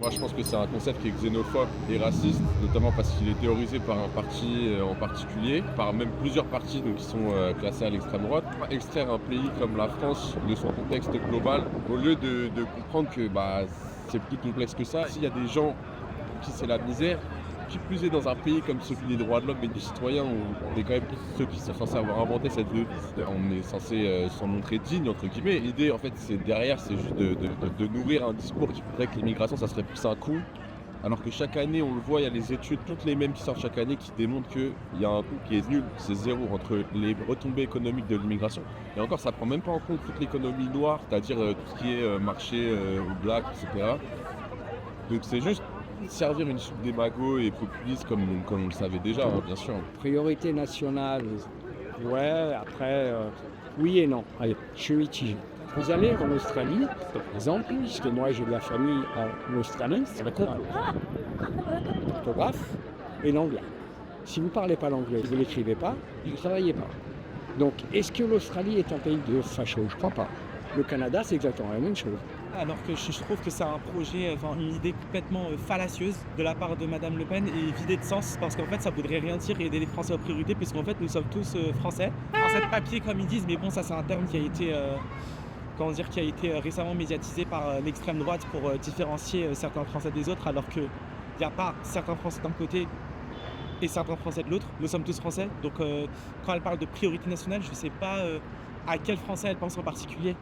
Moi, je pense que c'est un concept qui est xénophobe et raciste, notamment parce qu'il est théorisé par un parti en particulier, par même plusieurs partis donc, qui sont classés à l'extrême droite. Extraire un pays comme la France de son contexte global, au lieu de comprendre que c'est plus complexe que ça. S'il y a des gens pour qui c'est la misère, qui plus est dans un pays comme celui des droits de l'homme et des citoyens, où on est quand même ceux qui sont censés avoir inventé cette devise, on est censé s'en montrer digne, entre guillemets. L'idée, en fait, c'est derrière, c'est juste de nourrir un discours qui voudrait que l'immigration, ça serait plus un coût. Alors que chaque année, on le voit, il y a les études, toutes les mêmes qui sortent chaque année, qui démontrent qu'il y a un coût qui est nul, c'est zéro entre les retombées économiques de l'immigration. Et encore, ça prend même pas en compte toute l'économie noire, c'est-à-dire tout ce qui est marché au black, etc. Donc c'est juste servir une soupe démago et populiste comme on le savait déjà, hein, bien sûr. Priorité nationale, ouais, après, oui et non. Allez, je suis mitigé. Vous allez en Australie, par exemple, puisque moi j'ai de la famille en Australie, c'est la l'orthographe et l'anglais. Si vous ne parlez pas l'anglais, vous ne l'écrivez pas, vous ne travaillez pas. Donc, est-ce que l'Australie est un pays de facho? Je ne crois pas. Le Canada, c'est exactement la même chose. Alors que je trouve que c'est un projet, une idée complètement fallacieuse de la part de Madame Le Pen et vidée de sens parce qu'en fait ça voudrait rien dire et aider les Français en priorité puisqu'en fait nous sommes tous français. Français de papier comme ils disent, mais bon ça c'est un terme qui a été, récemment médiatisé par l'extrême droite pour différencier certains Français des autres alors qu'il n'y a pas certains Français d'un côté et certains Français de l'autre. Nous sommes tous Français, donc quand elle parle de priorité nationale, je ne sais pas à quel Français elle pense en particulier.